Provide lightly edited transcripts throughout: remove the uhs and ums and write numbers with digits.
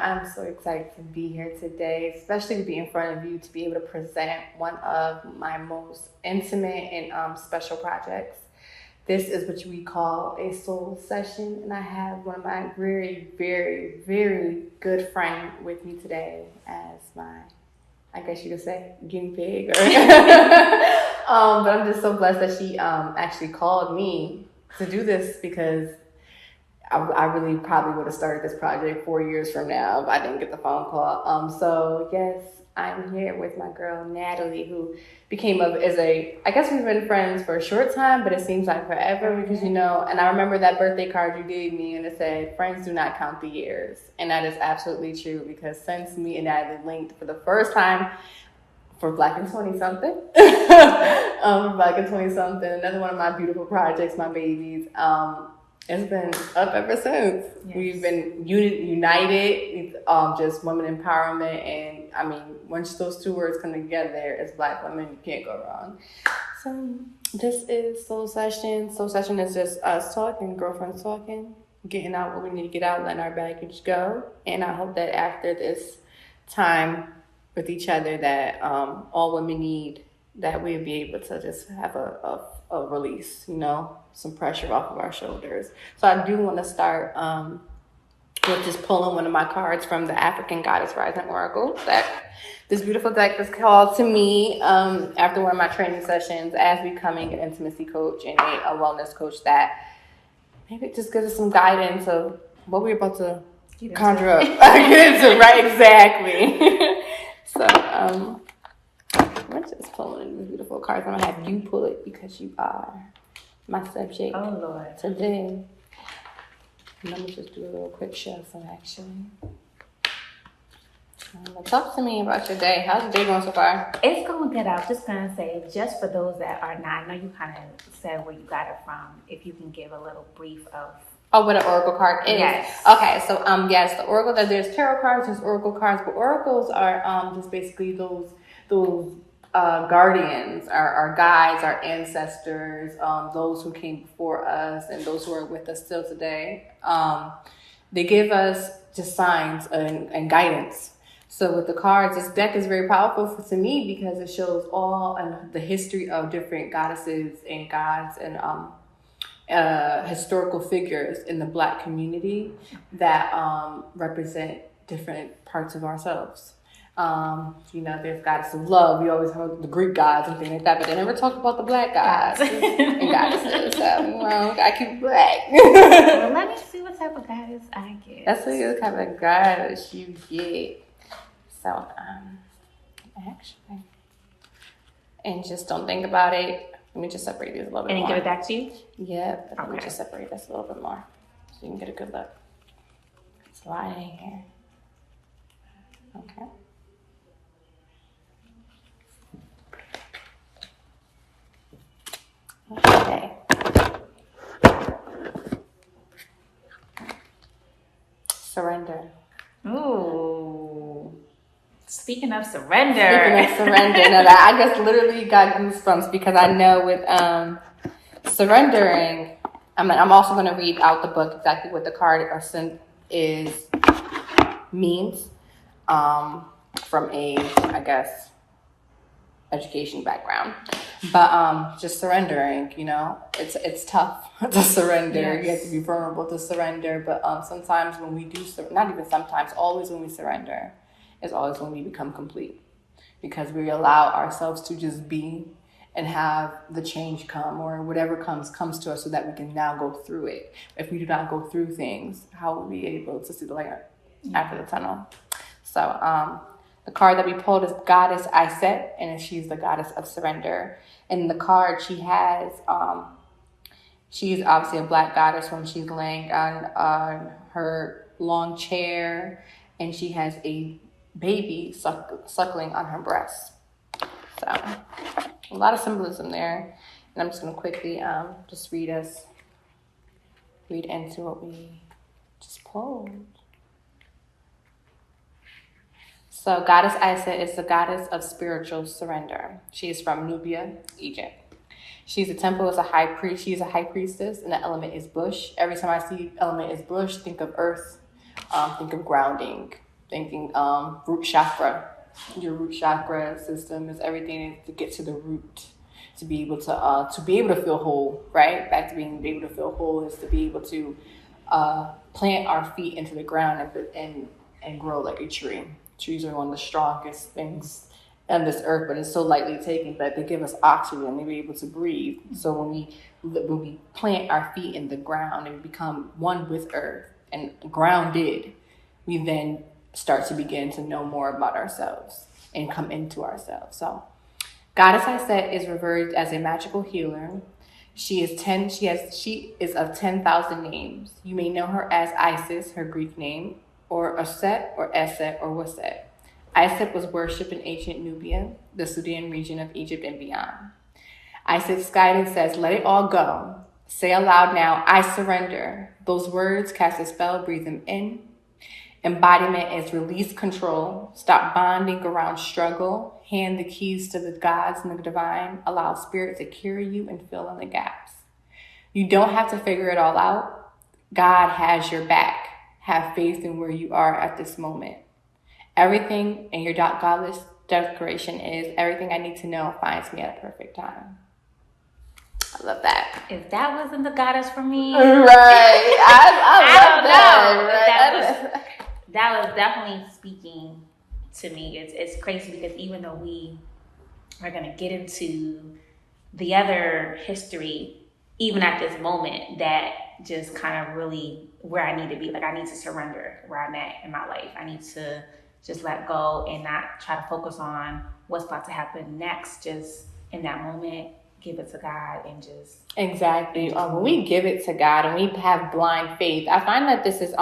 I'm so excited to be here today, especially to be in front of you, to be able to present one of my most intimate and special projects. This is what we call a soul session, and I have one of my very, very, very good friend with me today as my, I guess you could say, guinea pig. But I'm just so blessed that she actually called me to do this because I really probably would have started this project 4 years from now if I didn't get the phone call. So yes, I'm here with my girl Natalie, who became I guess we've been friends for a short time, but it seems like forever because and I remember that birthday card you gave me and it said, "Friends do not count the years." And that is absolutely true because since me and Natalie linked for the first time for Black and 20 something, Black and 20 something, another one of my beautiful projects, my babies. It's been up ever since. Yes. We've been united, just women empowerment. And I mean, once those two words come together as Black women, you can't go wrong. So this is Soul Session. Soul Session is just us talking, girlfriends talking, getting out what we need to get out, letting our baggage go. And I hope that after this time with each other that all women need, that we'll be able to just have a release, some pressure off of our shoulders. So I do want to start with just pulling one of my cards from the African Goddess Rising Oracle deck. This beautiful deck was called to me after one of my training sessions as becoming an intimacy coach and a wellness coach, that maybe just gives us some guidance of what we're about to conjure up. Get into, right, exactly. So I'm just pulling these beautiful cards. I'm going to have you pull it because you are my subject today. Let me just do a little quick shuffle, actually. Talk to me about your day. How's your day going so far? It's going good. I was just going to say, just for those that are not, I know you kind of said where you got it from, if you can give a little brief of... Oh, what an oracle card is. Yes. Okay, so yes, the oracle, there's tarot cards, there's oracle cards, but oracles are just basically those guardians, our guides, our ancestors, those who came before us and those who are with us still today. They give us just signs and guidance. So with the cards, this deck is very powerful to me because it shows all the history of different goddesses and gods and historical figures in the Black community that represent different parts of ourselves. There's goddess of love. We always heard the Greek gods and things like that, but they never talked about the Black gods and goddesses. So, I keep it Black. Well, let me see what type of goddess I get. That's what type of goddess you get. So, actually, and just don't think about it. Let me just separate these a little bit more. And give it back to you? Yeah, but let me just separate this a little bit more so you can get a good look. It's a lot in here. Okay. Okay. Surrender. Ooh. Speaking of surrender. Now that I just literally got goosebumps because I know with surrendering, I'm also going to read out the book exactly what the card means from a, I guess, education background. But just surrendering, it's tough to surrender. Yes. You have to be vulnerable to surrender. But sometimes when we do, not even sometimes, always when we surrender, is always when we become complete. Because we allow ourselves to just be and have the change come, or whatever comes to us so that we can now go through it. If we do not go through things, how will we be able to see the light after the tunnel? So the card that we pulled is Goddess Iset, and she's the goddess of surrender. And the card she has, she's obviously a Black goddess when she's laying on her long chair, and she has a baby suckling on her breast. So a lot of symbolism there. And I'm just going to quickly just read into what we just pulled. So Goddess Iset is the goddess of spiritual surrender. She is from Nubia, Egypt. She's a temple as a high priest. She's a high priestess, and the element is bush. Every time I see element is bush, think of earth, think of grounding, thinking root chakra. Your root chakra system is everything to get to the root, to be able to feel whole, right? Back to being able to feel whole is to be able to plant our feet into the ground and grow like a tree. Trees are one of the strongest things on this earth, but it's so lightly taken that they give us oxygen. They be able to breathe. So when we plant our feet in the ground and we become one with earth and grounded, we then start to begin to know more about ourselves and come into ourselves. So Goddess, I said, is revered as a magical healer. She is of 10,000 names. You may know her as Isis, her Greek name, or Aset, or Eset, or Waset. Isis was worshipped in ancient Nubia, the Sudan region of Egypt and beyond. Isis' guidance says, let it all go. Say aloud now, I surrender. Those words cast a spell, breathe them in. Embodiment is release control. Stop bonding around struggle. Hand the keys to the gods and the divine. Allow spirit to carry you and fill in the gaps. You don't have to figure it all out. God has your back. Have faith in where you are at this moment. Everything in your godless declaration is everything I need to know finds me at a perfect time. I love that. If that wasn't the goddess for me, right? I don't know. Right? That was definitely speaking to me. It's crazy because even though we are gonna get into the other history, even at this moment, that just kind of really where I need to be. Like I need to surrender where I'm at in my life. I need to just let go and not try to focus on what's about to happen next. Just in that moment, give it to God and just... Exactly. When we give it to God and we have blind faith, I find that this is,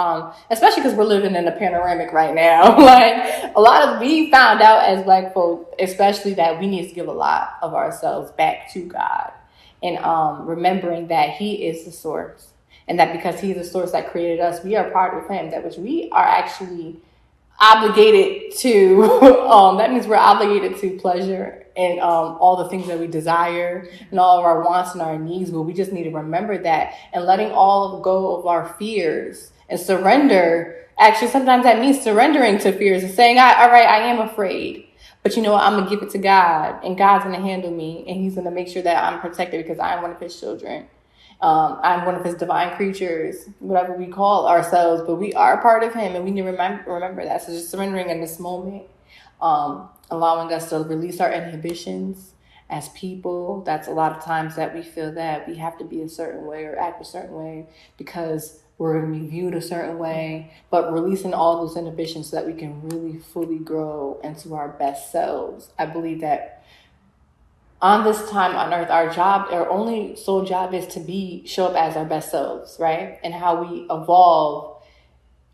especially because we're living in a panoramic right now, like we found out as Black folk, especially that we need to give a lot of ourselves back to God and remembering that He is the source and that because He's the source that created us, we are part of Him, that which we are actually obligated to, that means we're obligated to pleasure and all the things that we desire and all of our wants and our needs, but we just need to remember that and letting all go of our fears and surrender. Actually, sometimes that means surrendering to fears and saying, all right, I am afraid, but you know what, I'm going to give it to God and God's going to handle me and He's going to make sure that I'm protected because I'm one of His children. I'm one of His divine creatures, whatever we call ourselves, but we are a part of Him and we need to remember that. So just surrendering in this moment, allowing us to release our inhibitions as people. That's a lot of times that we feel that we have to be a certain way or act a certain way because we're going to be viewed a certain way, but releasing all those inhibitions so that we can really fully grow into our best selves. I believe that on this time on earth, our only sole job is to show up as our best selves, right? And how we evolve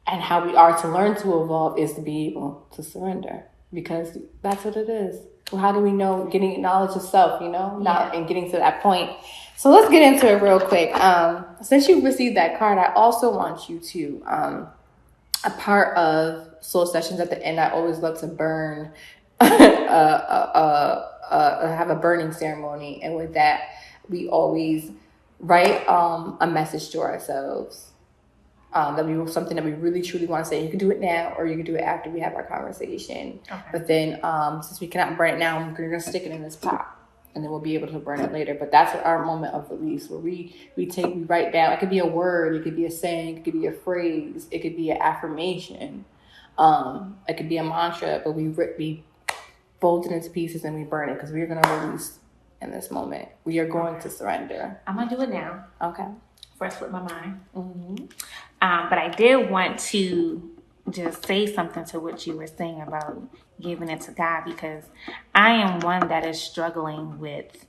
and how we are to learn to evolve is to be able to surrender because that's what it is. Well, how do we know getting knowledge of self, and getting to that point? So let's get into it real quick. Since you received that card, I also want you to, a part of soul sessions at the end, I always love to burn have a burning ceremony, and with that we always write a message to ourselves something that we really truly want to say. You can do it now or you can do it after we have our conversation. Okay. But then since we cannot burn it now, we're going to stick it in this pot and then we'll be able to burn it later. But that's our moment of release where we write down. It could be a word, it could be a saying, it could be a phrase, it could be an affirmation, it could be a mantra, but we fold it into pieces and we burn it because we're going to release in this moment. We are going to surrender. I'm going to do it now. Okay. First with my mind. Mm-hmm. But I did want to just say something to what you were saying about giving it to God, because I am one that is struggling with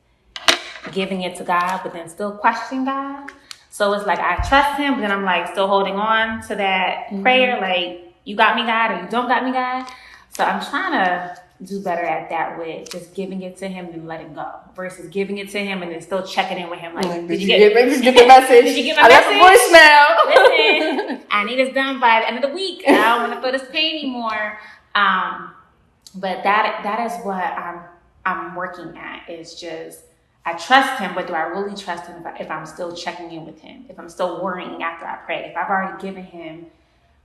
giving it to God, but then still questioning God. So it's like I trust Him, but then I'm like still holding on to that prayer, like you got me, God, or you don't got me, God. So I'm trying to do better at that with just giving it to Him and letting go versus giving it to Him and then still checking in with Him. Like, did you get the message? Did you get my message? I left a voicemail. Listen, I need this done by the end of the week. I don't want to feel this pain anymore. But that is what I'm working at. Is just I trust Him, but do I really trust Him if I'm still checking in with Him? If I'm still worrying after I pray? If I've already given Him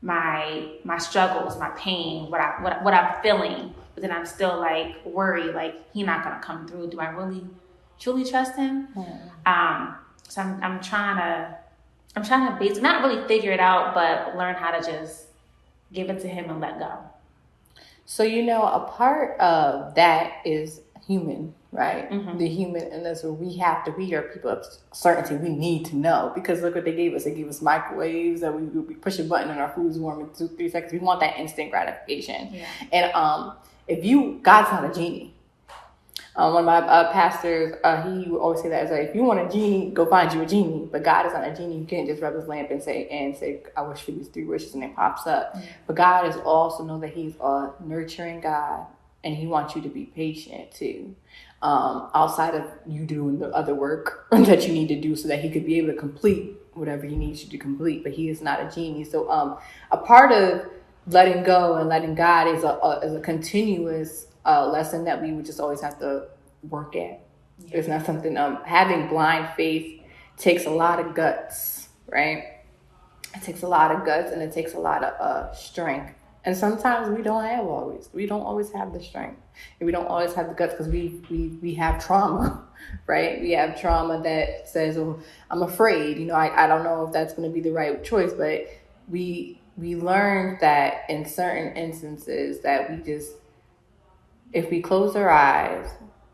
my struggles, my pain, what I'm feeling, but then I'm still like worried, like he's not gonna come through. Do I really truly trust him? So I'm trying to basically not really figure it out, but learn how to just give it to him and let go. So, a part of that is human, right? Mm-hmm. The human, and that's what we are people of certainty. We need to know, because look what they gave us. They gave us microwaves that we push a button and our food's warm in 2-3 seconds. We want that instant gratification. Yeah. And God's not a genie. One of my pastors, he would always say that, if you want a genie, go find you a genie. But God is not a genie. You can't just rub his lamp and say, I wish for these 3 wishes, and it pops up. Mm-hmm. But God is also know that he's a nurturing God, and he wants you to be patient too. Outside of you doing the other work that you need to do so that he could be able to complete whatever he needs you to complete. But he is not a genie. So a part of letting go and letting God is a continuous lesson that we would just always have to work at. Yeah. It's not something, having blind faith takes a lot of guts, right? It takes a lot of guts, and it takes a lot of strength. And sometimes we don't always have the strength, and we don't always have the guts, because we have trauma, right? We have trauma that says, oh, I'm afraid, I don't know if that's going to be the right choice. But we learned that in certain instances that if we close our eyes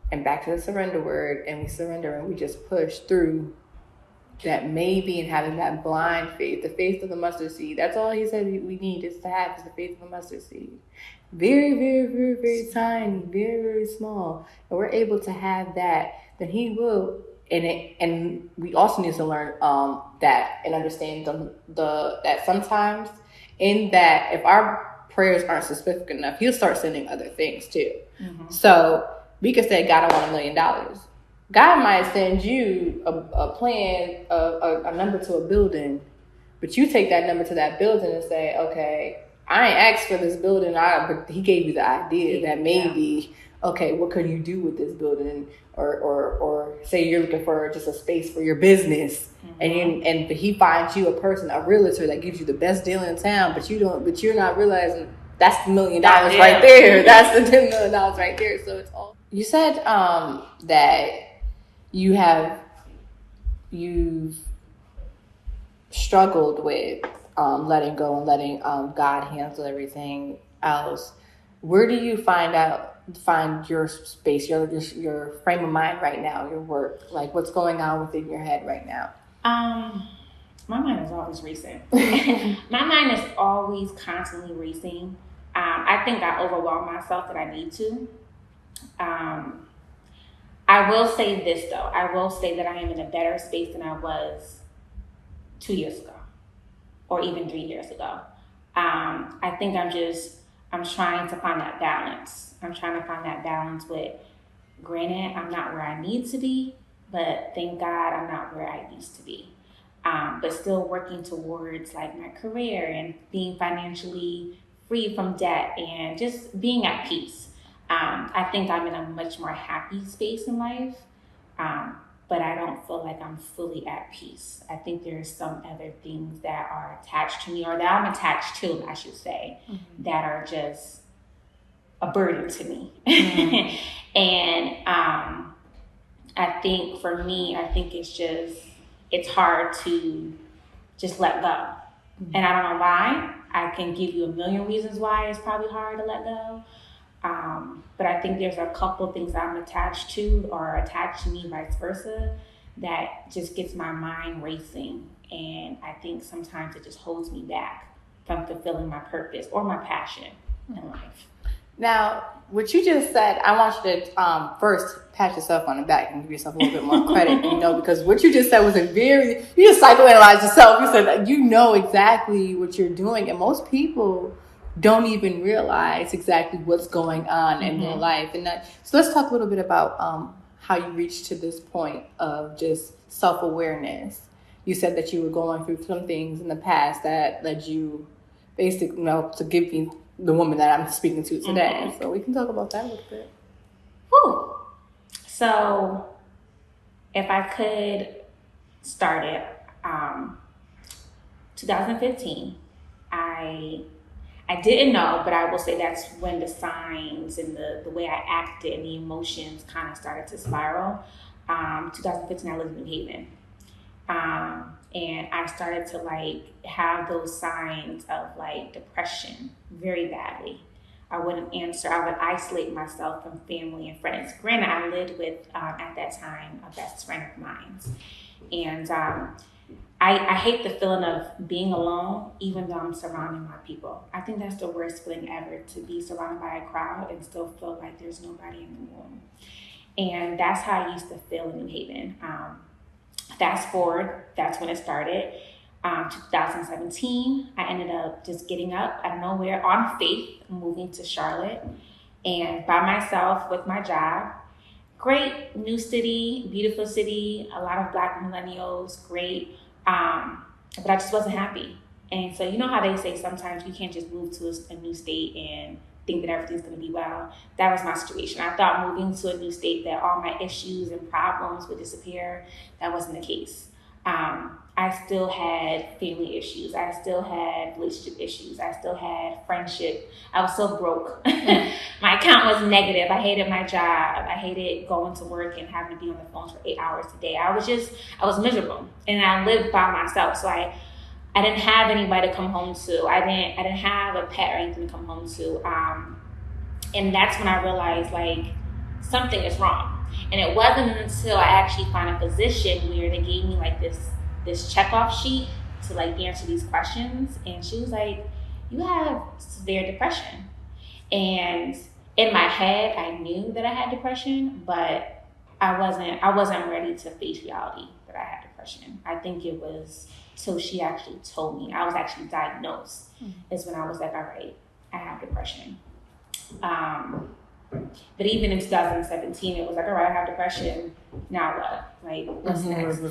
and back to the surrender word, and we surrender and we just push through, that maybe, and having that blind faith, the faith of the mustard seed, that's all he said we need is to have, is the faith of a mustard seed. Very, very, very, very tiny, very, very small. And we're able to have that, then he will. And we also need to learn that and understand that sometimes in that, if our prayers aren't specific enough, he'll start sending other things too. Mm-hmm. So we could say, God, I want $1 million. God might send you a plan, a number to a building, but you take that number to that building and say, okay, I ain't asked for this building, but he gave you the idea that maybe, okay, what could you do with this building? Or say you're looking for just a space for your business, mm-hmm. and he finds you a realtor that gives you the best deal in town, but you're not realizing that's the $1 million right there. That's the $10 million right there. So it's all. You said that you've struggled with letting go and letting God handle everything else. Where do you find your space, your frame of mind right now, your work? Like, what's going on within your head right now? My mind is always racing. My mind is always constantly racing. I think I overwhelm myself that I need to. I will say this, though. I will say that I am in a better space than I was 2 years ago, or even 3 years ago. I think I'm trying to find that balance. I'm trying to find that balance with, granted, I'm not where I need to be, but thank God I'm not where I used to be. But still working towards like my career and being financially free from debt and just being at peace. I think I'm in a much more happy space in life, but I don't feel like I'm fully at peace. I think there's some other things that are attached to me, or that I'm attached to, I should say, mm-hmm. that are just a burden to me. Mm-hmm. And I think for me, it's hard to just let go. Mm-hmm. And I don't know why. I can give you a million reasons why it's probably hard to let go. But I think there's a couple things that I'm attached to, or attached to me, vice versa, that just gets my mind racing. And I think sometimes it just holds me back from fulfilling my purpose or my passion in life. Now, what you just said, I want you to first pat yourself on the back and give yourself a little bit more credit, because what you just said was you just psychoanalyzed yourself. You said that you know exactly what you're doing, and most people don't even realize exactly what's going on in their life. So let's talk a little bit about how you reached to this point of just self-awareness. You said that you were going through some things in the past that led you basically, to give me the woman that I'm speaking to today. Mm-hmm. So we can talk about that a little bit. Whew. So if I could start it, 2015, I didn't know, but I will say that's when the signs and the way I acted and the emotions kind of started to spiral. 2015, I lived in New Haven. And I started to like have those signs of like depression very badly. I wouldn't answer. I would isolate myself from family and friends. Granted, I lived with, at that time, a best friend of mine. And I hate the feeling of being alone, even though I'm surrounding my people. I think that's the worst feeling ever, to be surrounded by a crowd and still feel like there's nobody in the room. And that's how I used to feel in New Haven. Fast forward, that's when it started. 2017, I ended up just getting up out of nowhere on faith, moving to Charlotte, and by myself with my job. Great new city, beautiful city, a lot of Black millennials, great. But I just wasn't happy. And so you know how they say sometimes you can't just move to a new state and think that everything's going to be well. That was my situation. I thought moving to a new state that all my issues and problems would disappear. That wasn't the case. I still had family issues. I still had relationship issues. I still had friendship. I was so broke. My account was negative. I hated my job. I hated going to work and having to be on the phone for 8 hours a day. I was miserable. And I lived by myself. So I didn't have anybody to come home to. I didn't have a pet or anything to come home to. And that's when I realized like something is wrong. And it wasn't until I actually found a physician where they gave me like this checkoff sheet to like answer these questions. And she was like, you have severe depression. And in my head, I knew that I had depression, but I wasn't ready to face reality that I had depression. I think it was till she actually told me. I was actually diagnosed is when I was like, all right, I have depression. But even in 2017, it was like, all right, I have depression. Now what? Like, what's next?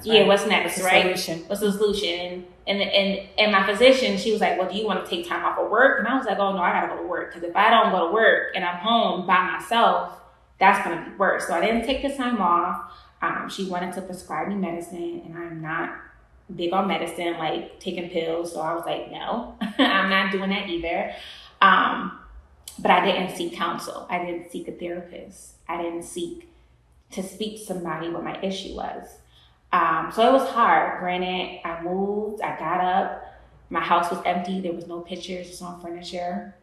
Yeah, what's next, right? What's the solution? And my physician, she was like, well, do you want to take time off of work? And I was like, oh, no, I got to go to work. Because if I don't go to work and I'm home by myself, that's going to be worse. So I didn't take the time off. She wanted to prescribe me medicine, and I'm not big on medicine, like taking pills. So I was like, no, I'm not doing that either. But I didn't seek counsel. I didn't seek a therapist. I didn't seek to speak to somebody what my issue was. So it was hard. Granted, I moved, I got up, my house was empty. There was no pictures, just no furniture.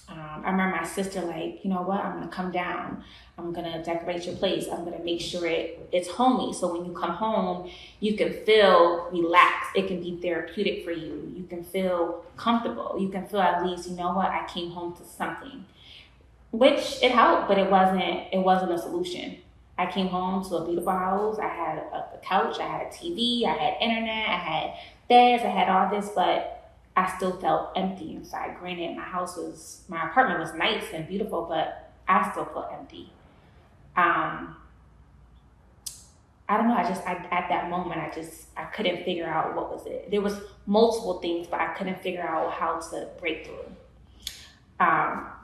I remember my sister like, you know what, I'm gonna come down. I'm gonna decorate your place. I'm gonna make sure it's homey. So when you come home, you can feel relaxed. It can be therapeutic for you. You can feel comfortable. You can feel at least, you know what, I came home to something. Which it helped, but it wasn't a solution. I came home to a beautiful house. I had a couch, I had a TV, I had internet, I had beds, I had all this, but I still felt empty inside. Granted, my apartment was nice and beautiful, but I still felt empty. I don't know. At that moment, I couldn't figure out what was it. There was multiple things, but I couldn't figure out how to break through.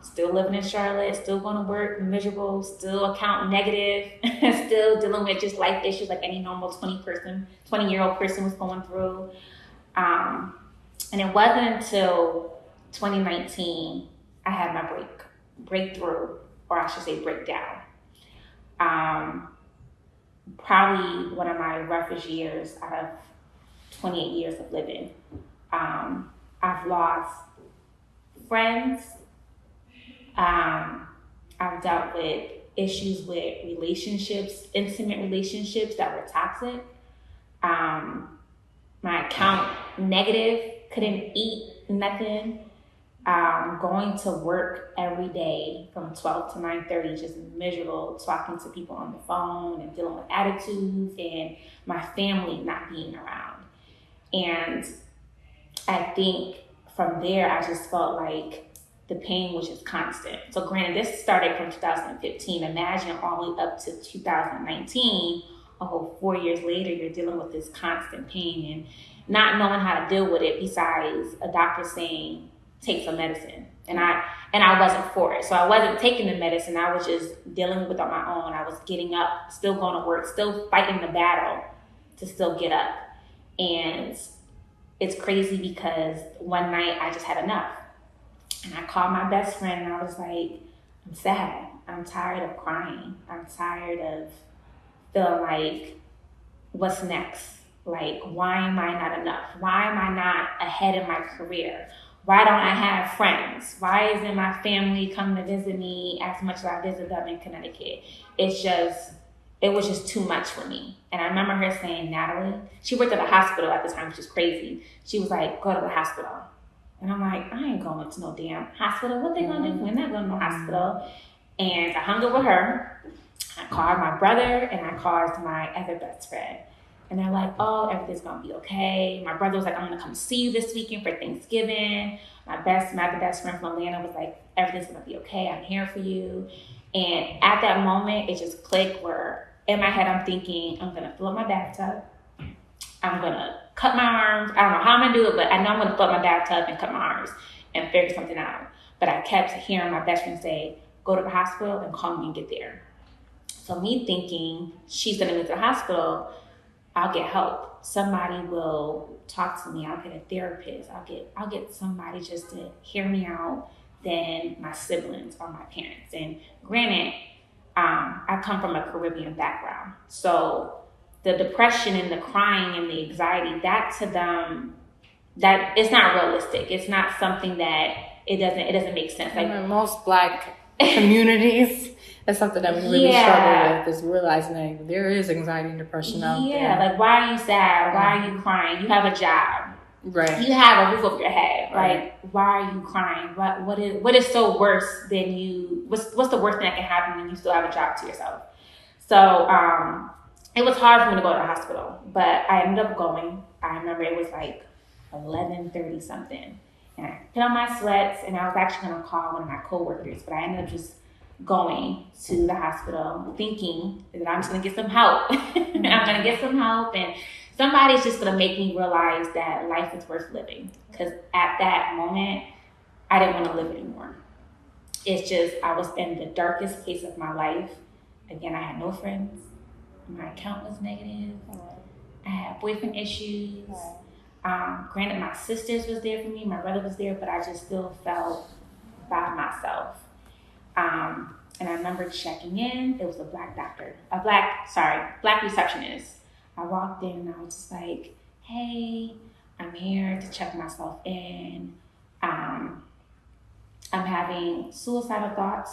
Still living in Charlotte, still going to work, miserable, still account negative, still dealing with just life issues like any normal 20-year-old person was going through. And it wasn't until 2019 I had my breakthrough, or I should say breakdown. Probably one of my roughest years out of 28 years of living. I've lost friends. I've dealt with issues with relationships, intimate relationships that were toxic. My account negative, couldn't eat nothing. Going to work every day from 12 to 9:30, just miserable, talking to people on the phone and dealing with attitudes, and my family not being around. And I think from there, I just felt like the pain was just constant. So granted, this started from 2015. Imagine all the way up to 2019, a whole 4 years later, you're dealing with this constant pain and not knowing how to deal with it besides a doctor saying, take some medicine. And I wasn't for it. So I wasn't taking the medicine. I was just dealing with it on my own. I was getting up, still going to work, still fighting the battle to still get up. And it's crazy because one night I just had enough. And I called my best friend and I was like, I'm sad. I'm tired of crying. I'm tired of feeling like, what's next? Like, why am I not enough? Why am I not ahead in my career? Why don't I have friends? Why isn't my family come to visit me as much as I visit them in Connecticut? It was just too much for me. And I remember her saying, Natalie, she worked at a hospital at the time, which is crazy. She was like, go to the hospital. And I'm like, I ain't going to no damn hospital. What they gonna do? We're not going to no hospital. And I hung up with her. I called my brother and I called my other best friend. And they're like, oh, everything's going to be okay. My brother was like, I'm going to come see you this weekend for Thanksgiving. My other best friend from Atlanta was like, everything's going to be okay. I'm here for you. And at that moment, it just clicked where in my head, I'm thinking, I'm going to fill up my bathtub. I'm going to cut my arms. I don't know how I'm going to do it, but I know I'm going to fill up my bathtub and cut my arms and figure something out. But I kept hearing my best friend say, go to the hospital and call me and get there. So me thinking she's going to go to the hospital, I'll get help. Somebody will talk to me. I'll get a therapist. I'll get somebody just to hear me out than my siblings or my parents. And granted, I come from a Caribbean background. So the depression and the crying and the anxiety, that to them, that it's not realistic. It's not something that it doesn't make sense. Like most Black communities, that's something that we really struggle with, is realizing that there is anxiety and depression out there. Yeah, like why are you sad? Why are you crying? You have a job. Right. You have a roof over your head. Right. Like, why are you crying? What is so worse than you? What's the worst thing that can happen when you still have a job to yourself? So it was hard for me to go to the hospital, but I ended up going. I remember it was like 11:30 something, and I put on my sweats, and I was actually going to call one of my coworkers, but I ended up just going to the hospital thinking that I'm just going to get some help. I'm going to get some help, and somebody's just going to make me realize that life is worth living. Because at that moment, I didn't want to live anymore. It's just, I was in the darkest place of my life. Again, I had no friends. My account was negative. I had boyfriend issues. Granted, my sisters was there for me. My brother was there, but I just still felt by myself. And I remember checking in. It was a black receptionist. I walked in and I was just like, hey, I'm here to check myself in. I'm having suicidal thoughts.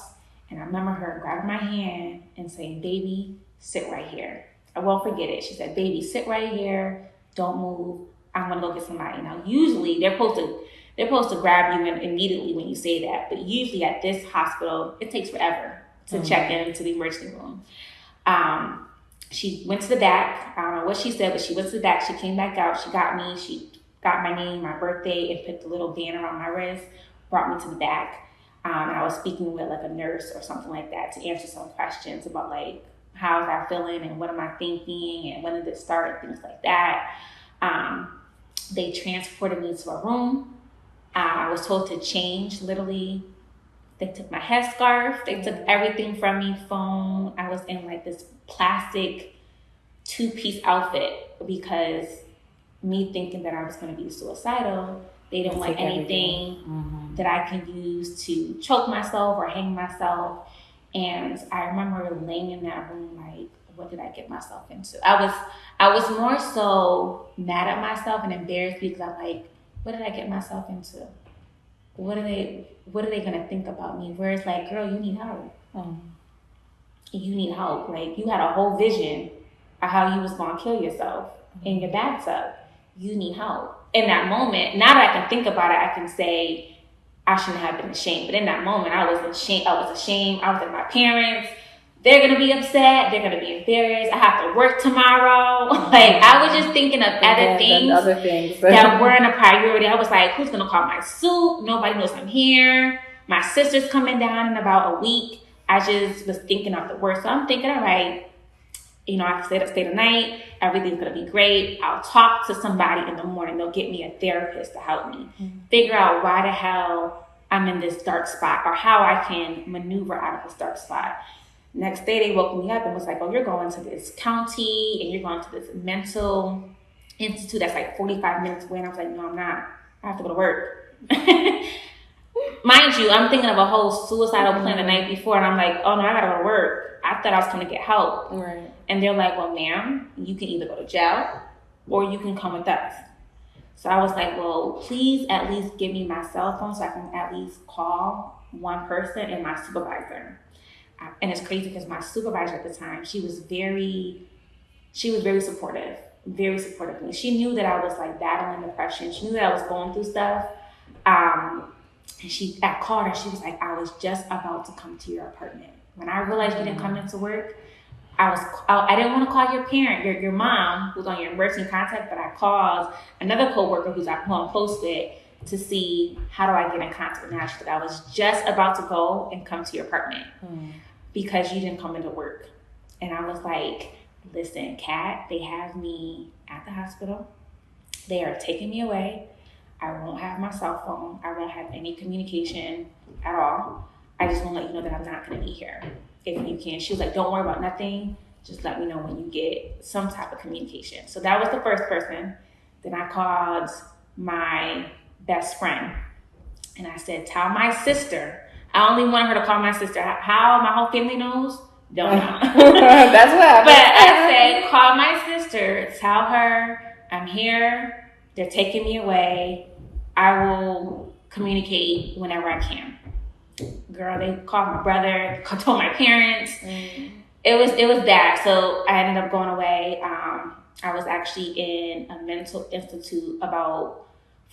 And I remember her grabbing my hand and saying, baby, sit right here. I won't forget it. She said, baby, sit right here. Don't move. I'm going to go get somebody. Now, usually they're supposed to grab you immediately when you say that. But usually at this hospital, it takes forever to check into the emergency room. She went to the back. I don't know what she said, but she went to the back. She came back out. She got me. She got my name, my birthday, and put the little band around my wrist, brought me to the back. And I was speaking with like a nurse or something like that to answer some questions about like, how was I feeling and what am I thinking and when did it start and things like that. They transported me to a room. I was told to change, literally. They took my headscarf. They took everything from me, phone. I was in like this plastic 2-piece outfit because me thinking that I was going to be suicidal, they didn't want anything that I can use to choke myself or hang myself. And I remember laying in that room like, what did I get myself into? I was more so mad at myself and embarrassed because I'm like, what did I get myself into? What are they gonna think about me? Where it's like, girl, you need help. You need help. Like you had a whole vision of how you was gonna kill yourself in your bathtub. You need help. In that moment, now that I can think about it, I can say I shouldn't have been ashamed. But in that moment, I was ashamed. I was at my parents. They're going to be upset. They're going to be embarrassed. I have to work tomorrow. Like, I was just thinking of other things that weren't a priority. I was like, who's going to call my soup? Nobody knows I'm here. My sister's coming down in about a week. I just was thinking of the worst. So I'm thinking, all right, I can stay the night. Everything's going to be great. I'll talk to somebody in the morning. They'll get me a therapist to help me figure out why the hell I'm in this dark spot or how I can maneuver out of this dark spot. Next day, they woke me up and was like, oh, you're going to this county and you're going to this mental institute that's like 45 minutes away. And I was like, no, I'm not. I have to go to work. Mind you, I'm thinking of a whole suicidal plan the night before, and I'm like, oh no, I gotta go to work. I thought I was gonna get help. Right. And they're like, well, ma'am, you can either go to jail or you can come with us. So I was like, well, please at least give me my cell phone so I can at least call one person and my supervisor. And it's crazy because my supervisor at the time, she was very supportive, very supportive of me. She knew that I was like battling depression. She knew that I was going through stuff. And I called her. She was like, I was just about to come to your apartment. When I realized you didn't come into work, I didn't want to call your parent, your mom, who's on your emergency contact, but I called another coworker who I'm close with to see how do I get in contact with Natalie. I was just about to go and come to your apartment because you didn't come into work. And I was like, listen, Kat, they have me at the hospital. They are taking me away. I won't have my cell phone. I won't have any communication at all. I just want to let you know that I'm not going to be here. If you can. She was like, don't worry about nothing. Just let me know when you get some type of communication. So that was the first person. Then I called my best friend. And I said, tell my sister. I only want her to call my sister. How my whole family knows? Don't know. That's what happened. But I said, call my sister. Tell her I'm here. They're taking me away. I will communicate whenever I can. Girl, they called my brother, told my parents. It was bad. So I ended up going away. I was actually in a mental institute about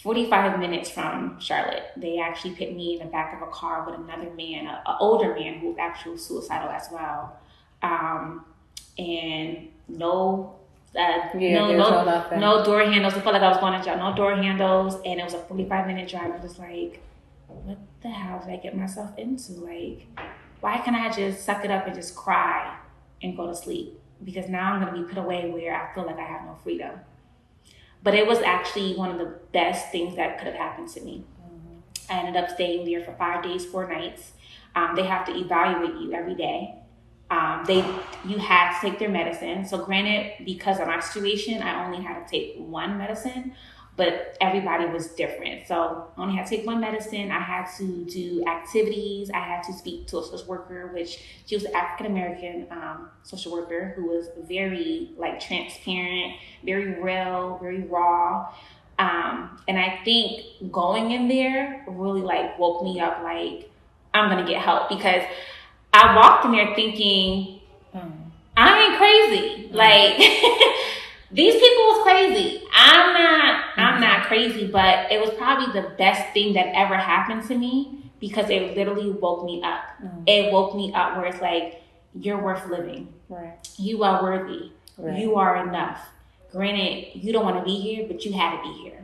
45 minutes from Charlotte. They actually put me in the back of a car with another man, an older man who was actually suicidal as well. And no door handles. I felt like I was going to jail. No door handles. And it was a 45-minute drive. I was like, what the hell did I get myself into? Like, why can't I just suck it up and just cry and go to sleep? Because now I'm going to be put away where I feel like I have no freedom. But it was actually one of the best things that could have happened to me. I ended up staying there for 5 days, 4 nights. They have to evaluate you every day. You had to take their medicine. So granted, because of my situation, I only had to take one medicine, but everybody was different. So I only had to take one medicine. I had to do activities. I had to speak to a social worker, which she was an African-American social worker who was very like transparent, very real, very raw. And I think going in there really like woke me up like, I'm going to get help, because I walked in there thinking, I ain't crazy. Like, these people was crazy. I'm not crazy, but it was probably the best thing that ever happened to me, because it literally woke me up. It woke me up where it's like, you're worth living. Right. You are worthy. Right. You are enough. Granted, you don't want to be here, but you had to be here.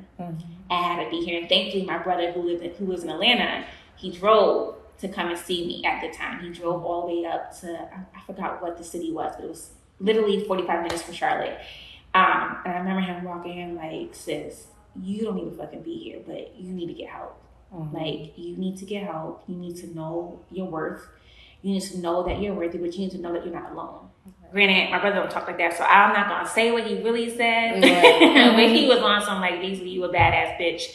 I had to be here. And thankfully, my brother who was in Atlanta, he drove to come and see me at the time. He drove all the way up to, I forgot what the city was, but it was literally 45 minutes from Charlotte. And I remember him walking in like, sis, you don't need to fucking be here, but you need to get help. Like, you need to get help. You need to know your worth. You need to know that you're worthy, but you need to know that you're not alone. Granted, my brother don't talk like that, so I'm not going to say what he really said. But he was on some like, basically, you a badass bitch.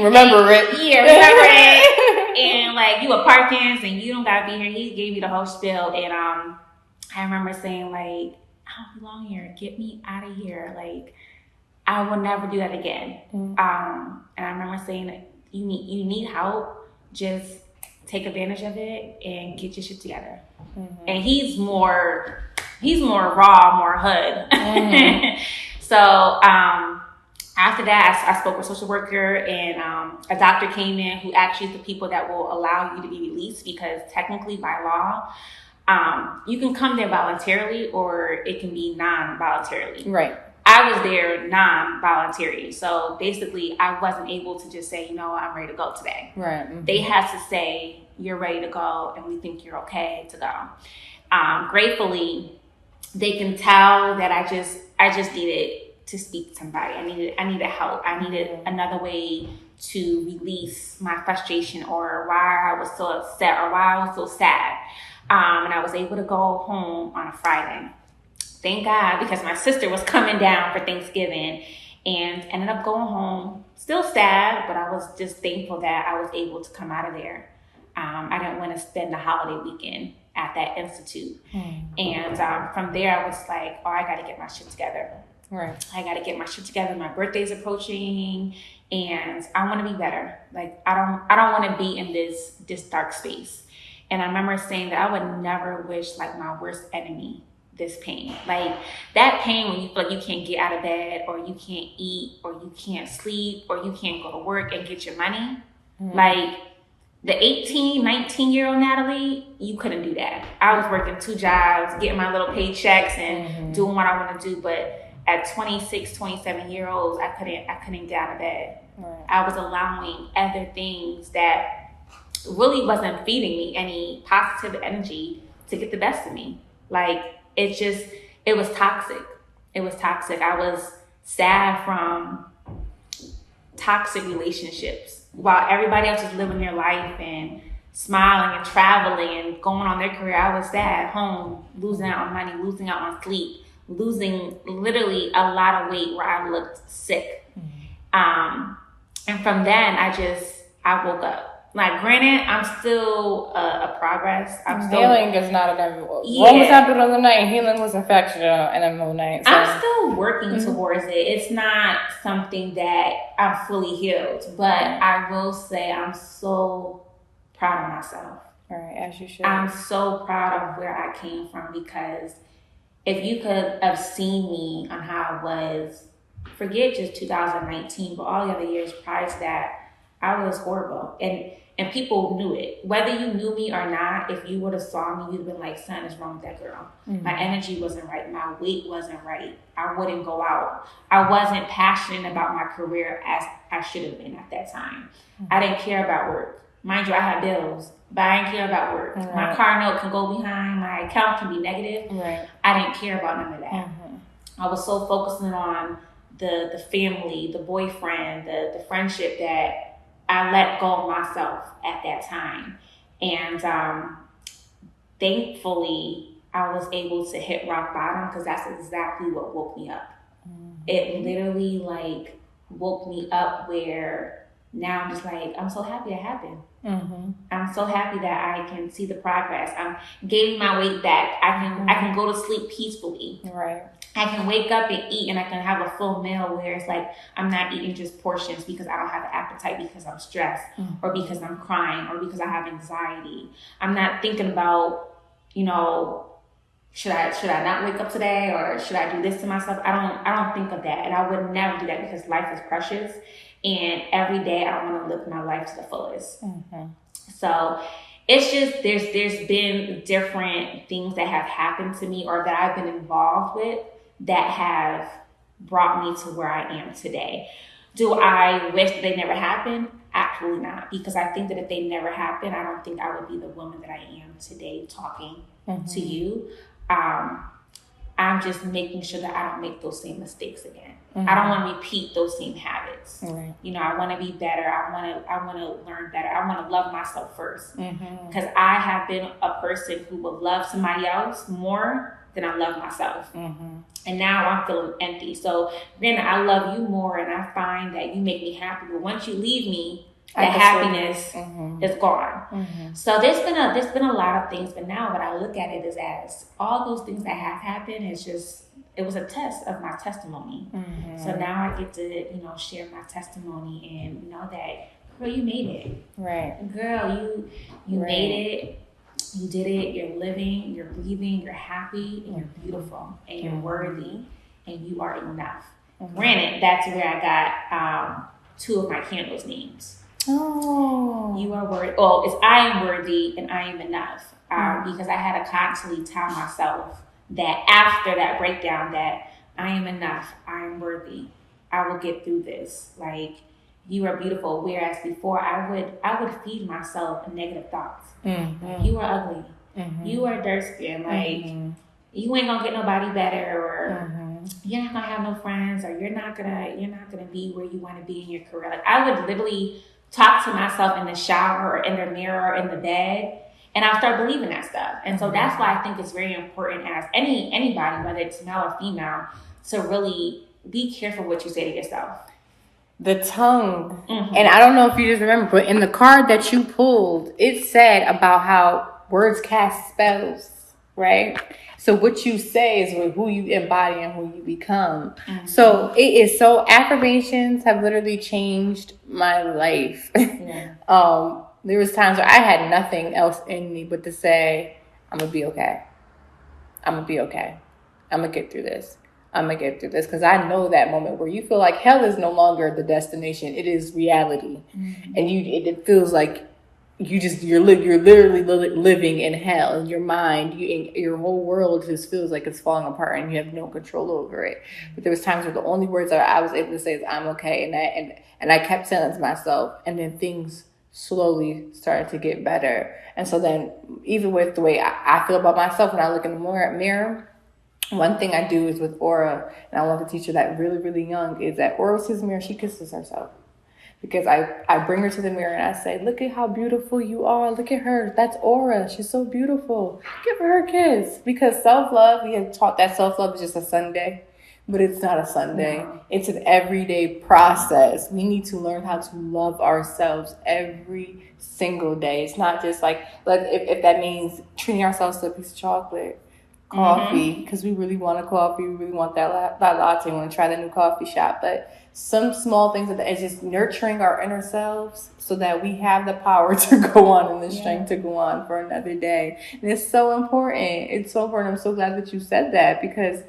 Remember it. Yeah, remember it. And like, you a Parkins and you don't got to be here. He gave me the whole spiel. And I remember saying like, I don't belong here. Get me out of here. Like, I will never do that again. And I remember saying that you need help. Just take advantage of it and get your shit together. And he's more raw, more hood. So after that, I spoke with a social worker, and a doctor came in who actually is the people that will allow you to be released, because technically by law, you can come there voluntarily or it can be non-voluntarily. Right. I was there non-voluntary. So basically, I wasn't able to just say, I'm ready to go today. Right. They had to say, you're ready to go and we think you're okay to go. Gratefully, they can tell that I just needed to speak to somebody. I needed help. I needed another way to release my frustration, or why I was so upset, or why I was so sad. And I was able to go home on a Friday. thank God, because my sister was coming down for Thanksgiving and ended up going home. Still sad, but I was just thankful that I was able to come out of there. I didn't want to spend the holiday weekend at that institute. And from there, I was like, oh, I got to get my shit together. Right. I got to get my shit together. My birthday's approaching, and I want to be better. Like, I don't want to be in this dark space. And I remember saying that I would never wish like my worst enemy this pain. Like that pain when you feel like you can't get out of bed, or you can't eat, or you can't sleep, or you can't go to work and get your money. Like the 18, 19-year-old Natalie, you couldn't do that. I was working 2 jobs, getting my little paychecks and doing what I want to do. But at 26, 27-year-olds, I couldn't get out of bed. Right. I was allowing other things that really wasn't feeding me any positive energy to get the best of me. Like it was toxic. It was toxic. I was sad from toxic relationships while everybody else is living their life and smiling and traveling and going on their career. I was sad at home, losing out on money, losing out on sleep, losing literally a lot of weight where I looked sick. And from then I woke up. Like, granted, I'm still a progress. Healing is not an every. Yeah. What was happening on the night? Healing was infection and a whole night. So. I'm still working towards it. It's not something that I'm fully healed, but I will say I'm so proud of myself. All right, as you should. I'm so proud of where I came from, because if you could have seen me on how I was, forget just 2019, but all the other years prior to that, I was horrible. And people knew it. Whether you knew me or not, if you would have saw me, you'd have been like, son, is wrong with that girl. My energy wasn't right. My weight wasn't right. I wouldn't go out. I wasn't passionate about my career as I should have been at that time. I didn't care about work. Mind you, I had bills, but I didn't care about work. Right. My car note can go behind. My account can be negative. Right. I didn't care about none of that. I was so focusing on the family, the boyfriend, the friendship that I let go of myself at that time. And thankfully, I was able to hit rock bottom, because that's exactly what woke me up. It literally like woke me up where now I'm just like, I'm so happy it happened. I'm so happy that I can see the progress. I'm gaining my weight back. I can go to sleep peacefully. Right. I can wake up and eat, and I can have a full meal where it's like I'm not eating just portions because I don't have an appetite, because I'm stressed, or because I'm crying, or because I have anxiety. I'm not thinking about, should I not wake up today, or should I do this to myself? I don't think of that, and I would never do that, because life is precious, and every day I want to live my life to the fullest. So it's just there's been different things that have happened to me, or that I've been involved with, that have brought me to where I am today. Do I wish that they never happened? Absolutely not. Because I think that if they never happened, I don't think I would be the woman that I am today talking to you. I'm just making sure that I don't make those same mistakes again. I don't want to repeat those same habits. Right. I want to be better. I want to learn better. I want to love myself first. Because I have been a person who would love somebody else more than I love myself. And now I'm feeling empty. So granted, I love you more, and I find that you make me happy. But once you leave me, that happiness is gone. So there's been a lot of things, but now what I look at it is as all those things that have happened, it was a test of my testimony. So now I get to share my testimony and know that, girl, you made it. Right. Girl, you made it. You did it. You're living, you're breathing, you're happy, and you're beautiful, and you're worthy, and you are enough. Granted, that's where I got 2 of my candles names. Oh. You are worthy. Oh, it's I am worthy and I am enough. Because I had to constantly tell myself that after that breakdown that I am enough, I am worthy, I will get through this. Like, you are beautiful. Whereas before I would feed myself negative thoughts. You are ugly. You are dark skinned. Like, you ain't gonna get nobody better, or you're not gonna have no friends, or you're not gonna be where you want to be in your career. Like, I would literally talk to myself in the shower, or in the mirror, or in the bed, And I'll start believing that stuff. And so that's why I think it's very important as anybody, whether it's male or female, to really be careful what you say to yourself. The tongue. And I don't know if you just remember, but in the card that you pulled, it said about how words cast spells, right? So what you say is who you embody and who you become. So it is so, affirmations have literally changed my life. There was times where I had nothing else in me but to say, I'm going to be okay. I'm going to be okay. I'm going to get through this. I'm going to get through this. Because I know that moment where you feel like hell is no longer the destination. It is reality. And it feels like you're literally living in hell in your mind. Your whole world just feels like it's falling apart and you have no control over it. But there was times where the only words that I was able to say is I'm okay. And I kept saying it to myself. And then things slowly started to get better. And so then even with the way I feel about myself when I look in the mirror, one thing I do is with Aura, and I want to teach her that really, really young, is that Aura sees the mirror, she kisses herself. Because I bring her to the mirror and I say, look at how beautiful you are. Look at her. That's Aura. She's so beautiful. Give her a kiss. Because self-love, we have taught that self-love is just a Sunday. But it's not a Sunday. No. It's an everyday process. We need to learn how to love ourselves every single day. It's not just like if that means treating ourselves to a piece of chocolate, coffee, because we really want a coffee. We really want that latte. We want to try the new coffee shop. But some small things is just nurturing our inner selves so that we have the power to go on and the strength to go on for another day. And it's so important. It's so important. I'm so glad that you said that because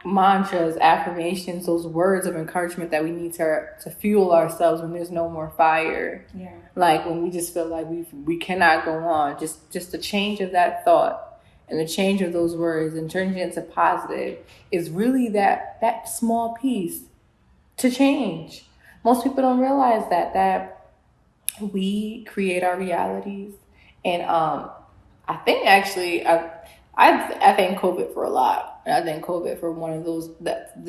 mantras, affirmations, those words of encouragement that we need to fuel ourselves when there's no more fire. Yeah. Like when we just feel like we cannot go on. Just the change of that thought and the change of those words and turning it into positive is really that small piece to change. Most people don't realize that we create our realities. And I think actually I thank COVID for a lot. I thank COVID for one of those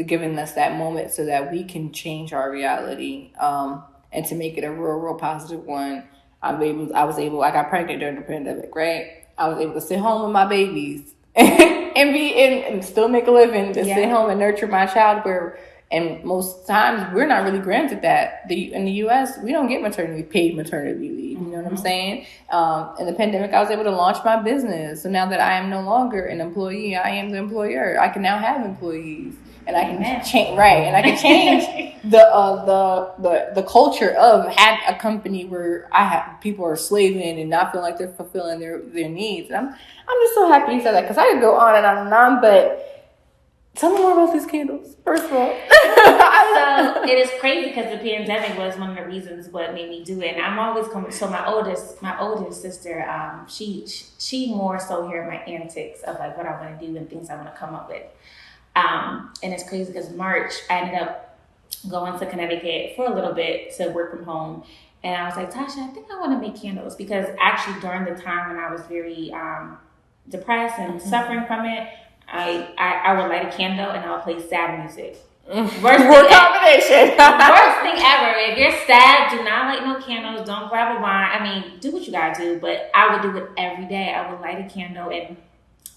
giving us that moment so that we can change our reality and to make it a real positive one. I got pregnant during the pandemic, right? I was able to sit home with my babies and still make a living, to sit home and nurture my child. And most times we're not really granted that. In the U.S., we don't get paid maternity leave. You know what I'm saying? In the pandemic, I was able to launch my business. So now that I am no longer an employee, I am the employer. I can now have employees, and I can change. Right, and I can change the culture of having a company where people are slaving and not feeling like they're fulfilling their needs. And I'm just so happy you said that because I could go on and on and on, but. Tell me more about these candles, first of all. So it is crazy because the pandemic was one of the reasons what made me do it. And I'm always coming. So my oldest sister, she more so hear my antics of like what I want to do and things I want to come up with. And it's crazy because March I ended up going to Connecticut for a little bit to work from home. And I was like, Tasha, I think I want to make candles because actually during the time when I was very depressed and suffering from it, I would light a candle and I would play sad music. Worst combination. Worst thing ever. If you're sad, do not light no candles. Don't grab a wine. I mean, do what you gotta do. But I would do it every day. I would light a candle, and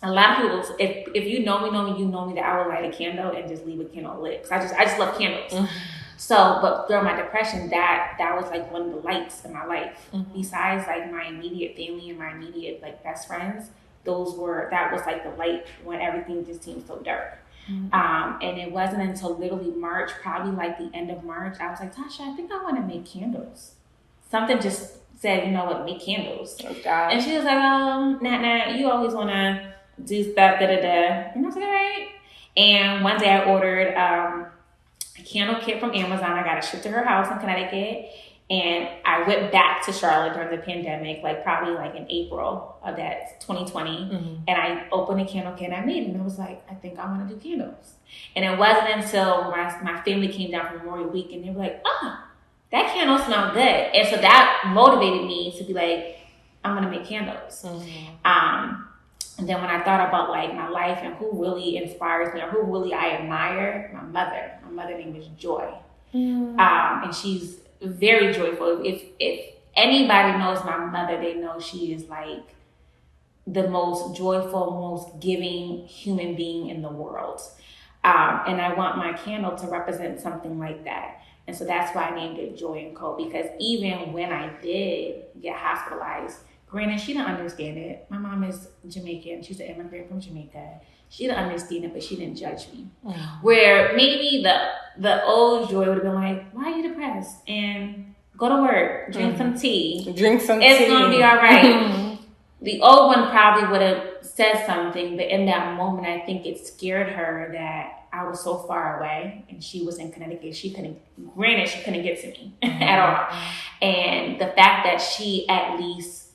a lot of people, if you know me, you know me that I would light a candle and just leave a candle lit. Cause I just love candles. So, but during my depression, that was like one of the lights in my life. Besides like my immediate family and my immediate like best friends. That was like the light when everything just seemed so dark. And it wasn't until literally March, probably like the end of March, I was like, Tasha, I think I want to make candles. Something just said, you know what, make candles. Oh, God. And she was like, Nat, you always want to do stuff, da-da-da. And I was like, all right. And one day I ordered a candle kit from Amazon. I got it shipped to her house in Connecticut. And I went back to Charlotte during the pandemic, probably in April of that 2020. And I opened a candle kit and I made it. And I was like, I think I want to do candles. And it wasn't until my family came down for Memorial Week and they were like, that candle smells good. And so that motivated me to be like, I'm going to make candles. And then when I thought about my life and who really inspires me or who really I admire, my mother name is Joy. And she's very joyful. If anybody knows my mother, they know she is like the most joyful, most giving human being in the world. And I want my candle to represent something like that. And so that's why I named it Joy and Co. Because even when I did get hospitalized, granted, she didn't understand it. My mom is Jamaican. She's an immigrant from Jamaica. She didn't understand it, but she didn't judge me. Where maybe the old Joy would have been like, why are you depressed? And go to work, drink some tea. It's going to be all right. The old one probably would have said something, but in that moment, I think it scared her that I was so far away and she was in Connecticut. She couldn't get to me at all. And the fact that she at least,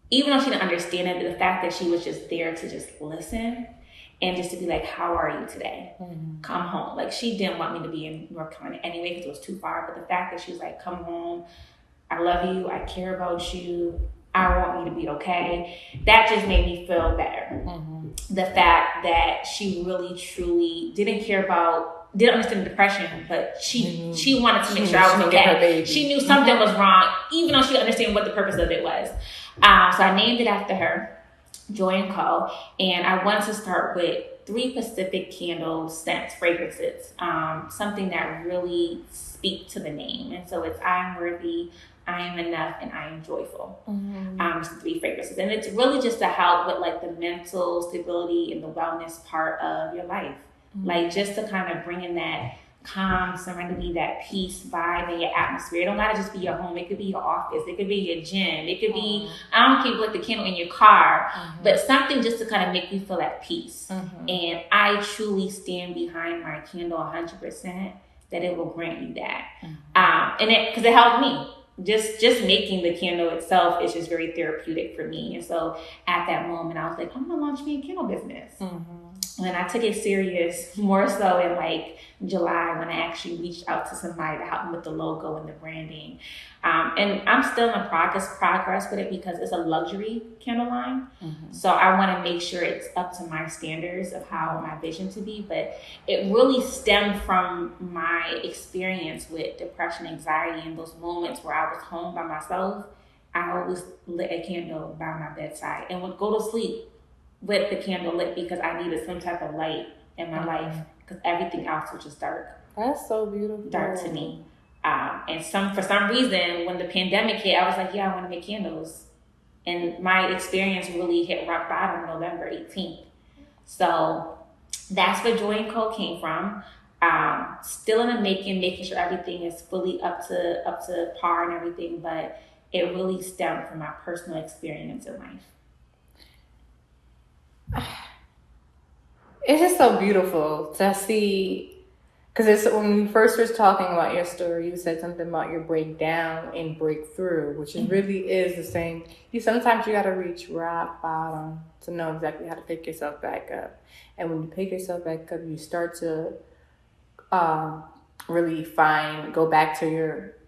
even though she didn't understand it, the fact that she was just there to just listen and just to be like, how are you today? Come home. Like, she didn't want me to be in North Carolina anyway because it was too far. But the fact that she was like, come home. I love you. I care about you. I want you to be okay. That just made me feel better. The fact that she really, truly didn't understand depression, but she wanted to make sure I was okay. She knew something was wrong, even though she didn't understand what the purpose of it was. So I named it after her, Joy and Co. And I wanted to start with 3 Pacific candle scents, fragrances, something that really speak to the name. And so it's I am worthy, I am enough, and I am joyful. It's 3 fragrances. And it's really just to help with like the mental stability and the wellness part of your life. Like just to kind of bring in that calm, serenity, that peace vibe in your atmosphere. It don't gotta just be your home. It could be your office. It could be your gym. It could be, I don't care if you like the candle in your car, but something just to kind of make you feel at peace. And I truly stand behind my candle 100% that it will grant you that. And because it helped me. Just making the candle itself is just very therapeutic for me. And so at that moment, I was like, I'm gonna launch me a candle business. And I took it serious more so in like July when I actually reached out to somebody to help me with the logo and the branding. And I'm still in progress with it because it's a luxury candle line. So I want to make sure it's up to my standards of how my vision to be. But it really stemmed from my experience with depression, anxiety, and those moments where I was home by myself. I always lit a candle by my bedside and would go to sleep with the candle lit because I needed some type of light in my life because everything else was just dark. That's so beautiful. Dark to me. And for some reason, when the pandemic hit, I was like, yeah, I want to make candles. And my experience really hit rock bottom November 18th. So that's where Joy and Co. came from. Still in the making sure everything is fully up to par and everything, but it really stemmed from my personal experience in life. It's just so beautiful to see, because when you first was talking about your story, you said something about your breakdown and breakthrough, which really is the same. Sometimes you got to reach rock bottom to know exactly how to pick yourself back up. And when you pick yourself back up, you start to really go back to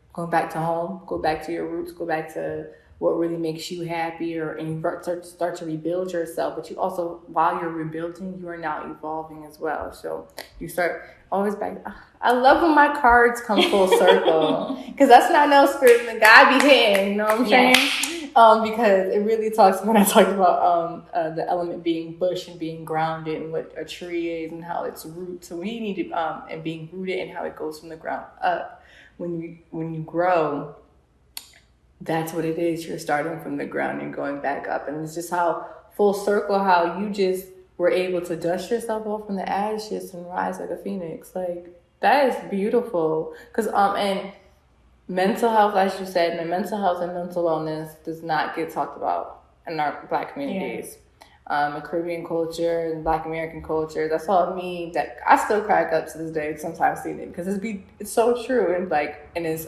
home, go back to your roots, go back to what really makes you happier, and you start to rebuild yourself. But you also, while you're rebuilding, you are now evolving as well. So you start always back. I love when my cards come full circle, because that's not no spirit and God be hitting, you know what I'm saying? Because it really talks, when I talked about the element being bush and being grounded and what a tree is and how its roots. So we need to, and being rooted and how it goes from the ground up. When you grow, that's what it is. You're starting from the ground and going back up. And it's just how full circle, how you just were able to dust yourself off from the ashes and rise like a phoenix. Like, that is beautiful. Because, and mental health, as you said, and mental health and mental wellness does not get talked about in our Black communities. The Caribbean culture and Black American culture, that's all me that I still crack up to this day sometimes seeing it, because it's so true. And it's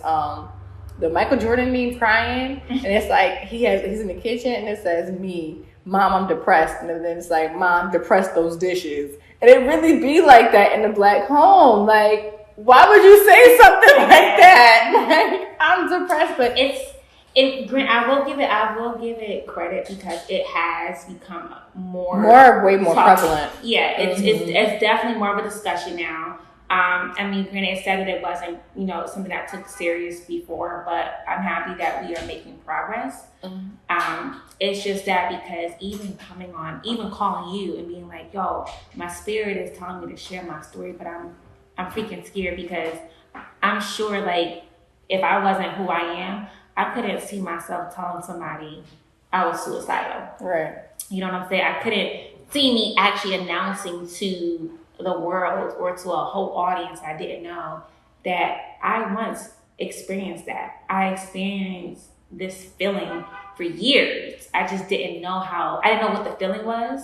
the Michael Jordan meme crying, and it's like he's in the kitchen and it says, me, Mom, I'm depressed, and then it's like, Mom, depressed those dishes. And it really be like that in a Black home. Like, why would you say something like that? Like, I'm depressed, but I will give it credit because it has become way more prevalent. Yeah, it's definitely more of a discussion now. I mean, granted, it said that it wasn't, something that I took serious before, but I'm happy that we are making progress. It's just that because even calling you and being like, yo, my spirit is telling me to share my story, but I'm freaking scared because I'm sure, like, if I wasn't who I am, I couldn't see myself telling somebody I was suicidal. Right. You know what I'm saying? I couldn't see me actually announcing to the world or to a whole audience I didn't know that I once experienced that. I experienced this feeling for years. I just didn't know I didn't know what the feeling was.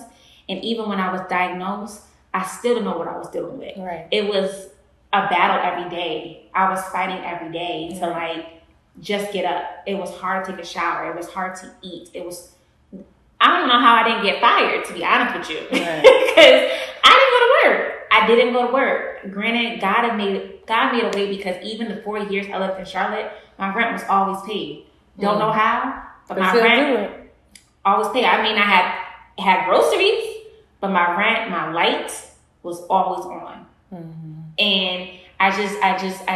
And even when I was diagnosed, I still didn't know what I was dealing with. Right. It was a battle every day. I was fighting every day to like just get up. It was hard to take a shower. It was hard to eat. I don't know how I didn't get fired, to be honest with you. Right. Because I didn't go to work. Granted, God made a way because even the 4 years I lived in Charlotte, my rent was always paid. Don't know how, but my rent always paid. I mean, I had groceries, but my rent, my lights was always on. And I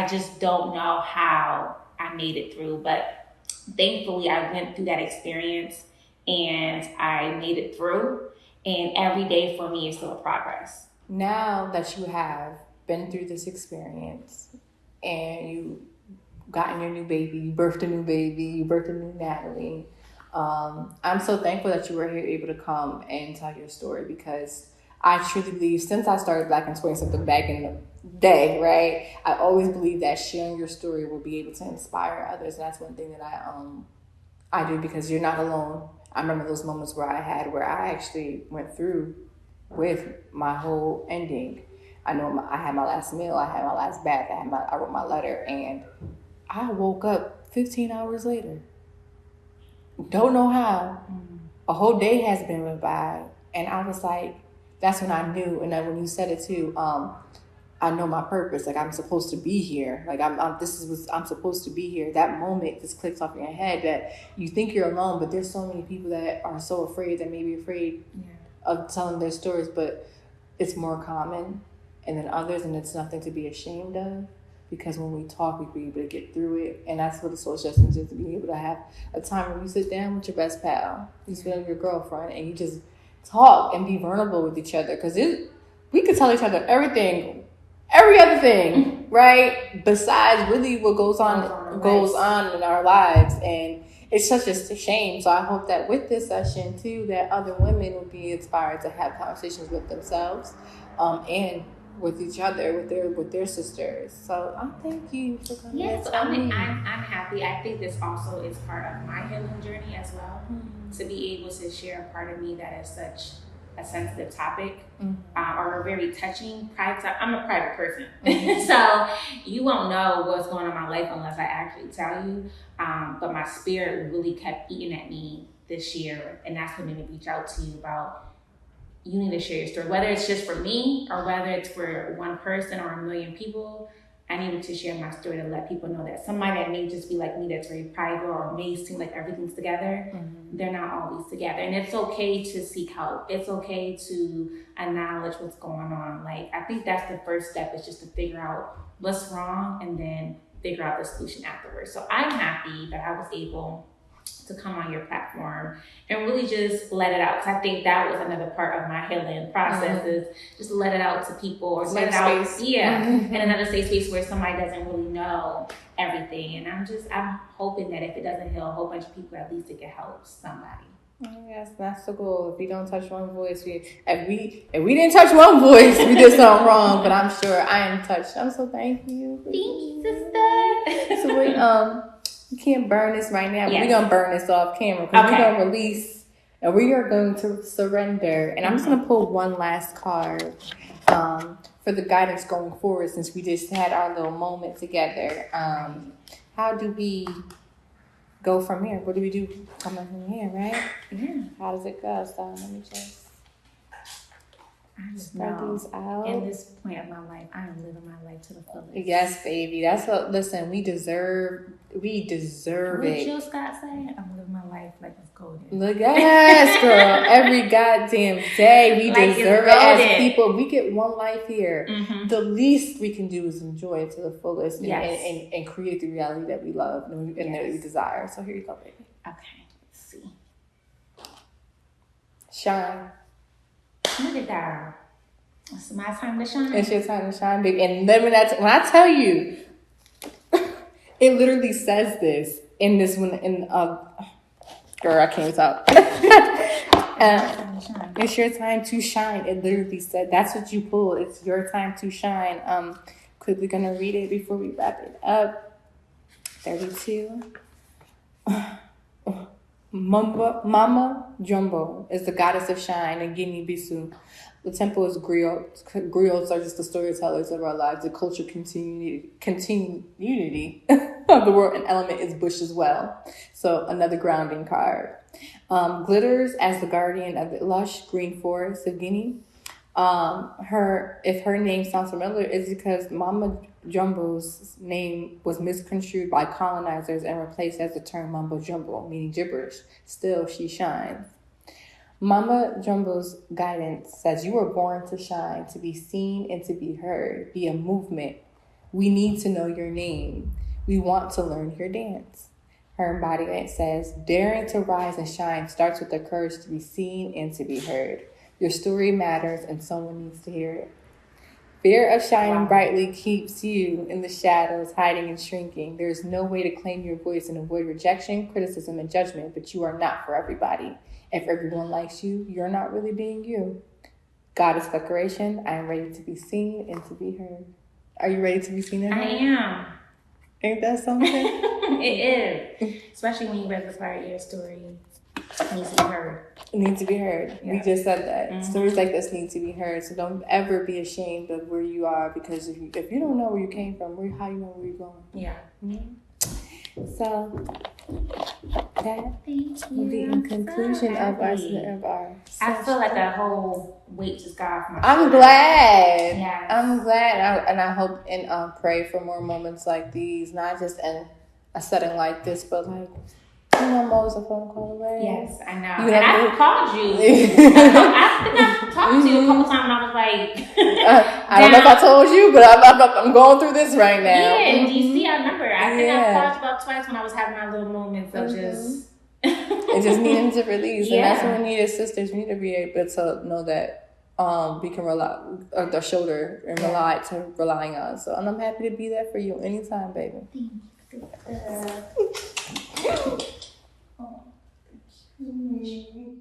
just don't know how I made it through. But thankfully, I went through that experience and I made it through. And every day for me is still a progress. Now that you have been through this experience and you gotten your new baby, you birthed a new baby, you birthed a new Natalie, I'm so thankful that you were here able to come and tell your story, because I truly believe, since I started Black and 20-something back in the day, right, I always believe that sharing your story will be able to inspire others. And that's one thing that I do, because you're not alone. I remember those moments where I actually went through with my whole ending. I know I had my last meal, I had my last bath, I wrote my letter, and I woke up 15 hours later. Don't know how. A whole day has been went by, and I was like, that's when I knew. And then when you said it too, I know my purpose. Like, I'm supposed to be here. Like, I'm supposed to be here. That moment just clicks off in your head that you think you're alone, but there's so many people that are so afraid, that may be afraid of telling their stories, but it's more common and then others, and it's nothing to be ashamed of, because when we talk, we be able to get through it. And that's what the soul session is, to be able to have a time where you sit down with your best pal, you sit down with your girlfriend, and you just talk and be vulnerable with each other, because we could tell each other every other thing, right? Besides really what goes on in our lives. And it's such a shame. So I hope that with this session too, that other women will be inspired to have conversations with themselves, and with each other, with their sisters. So I thank you for coming. Yes, I'm happy. I think this also is part of my healing journey as well. To be able to share a part of me that is such a sensitive topic, or a very touching private. I'm a private person, so you won't know what's going on in my life unless I actually tell you. But my spirit really kept eating at me this year, and that's what made me reach out to you about, you need to share your story, whether it's just for me or whether it's for one person or a million people. I needed to share my story to let people know that somebody that may just be like me, that's very private, or may seem like everything's together, they're not always together. And it's okay to seek help. It's okay to acknowledge what's going on. Like, I think that's the first step, is just to figure out what's wrong and then figure out the solution afterwards. So I'm happy that I was able to come on your platform and really just let it out. Because I think that was another part of my healing process, is just let it out to people, or let it out, in another safe space where somebody doesn't really know everything. And I'm hoping that if it doesn't heal a whole bunch of people, at least it can help somebody. Yes, that's the goal. If we don't touch one voice, if we didn't touch one voice, we did something wrong. But I'm sure I am touched. I'm so thank you. Thank you, sister. So we can't burn this right now, but we're gonna burn this off camera, because we're gonna release and we are going to surrender. And I'm just gonna pull one last card for the guidance going forward, since we just had our little moment together. How do we go from here? What do we do coming from here, right? Yeah. How does it go? So let me just spread these out. In this point of my life, I am living my life to the fullest. Yes, baby. That's what. Listen, we deserve it. What Jill Scott saying? I'm living my life like it's golden. Look, yes, girl. Every goddamn day we Like deserve it as people. We get one life here. Mm-hmm. The least we can do is enjoy it to the fullest Yes. and create the reality that we love and that we desire. So here you go, baby. Okay, let's see. Shine. Look at that. It's my time to shine. It's your time to shine, baby. And then when I tell you, it literally says this in this one girl, I can't talk. It's your time to shine. It literally said that's what you pulled. It's your time to shine. Quickly gonna read it before we wrap it up. 32. Mama Jumbo is the goddess of shine and Guinea Bissau. The temple is griots. Griots are just the storytellers of our lives. The cultural continuity of the world and element is bush as well. So another grounding card. Glitters as the guardian of the lush green forest of Guinea. If her name sounds familiar, it's because Mama Jumbo's name was misconstrued by colonizers and replaced as the term mumbo jumbo, meaning gibberish. Still, she shines. Mama Jumbo's guidance says you were born to shine, to be seen and to be heard. Be a movement. We need to know your name. We want to learn your dance. Her embodiment says, daring to rise and shine starts with the courage to be seen and to be heard. Your story matters and someone needs to hear it. Fear of shining brightly keeps you in the shadows, hiding and shrinking. There's no way to claim your voice and avoid rejection, criticism, and judgment, but you are not for everybody. If everyone likes you, you're not really being you. Goddess declaration, I am ready to be seen and to be heard. Are you ready to be seen and heard? I am. Ain't that something? It is. Especially when you read the part of your story. It needs to be heard. It needs to be heard. Yeah. We just said that. Mm-hmm. Stories like this need to be heard. So don't ever be ashamed of where you are, because if you don't know where you came from, how you know where you're going? Yeah. Mm-hmm. So that will be in conclusion of our session. I feel like a whole weight just got off my I'm shoulder. glad. Yes. I'm glad. And I hope and pray for more moments like these, not just in a setting like this, but like, I'm always a phone call away. Yes, I know. And I've called you. I think I've talked to you a couple times and I was like... I don't know if I told you, but I'm going through this right now. Yeah, in DC, I remember. I think I've called you about twice when I was having my little moments of just... It just needing to release. Yeah. And that's what we need as sisters. We need to be able to know that we can rely on their shoulder and relying on. So, and I'm happy to be there for you anytime, baby. Thank you.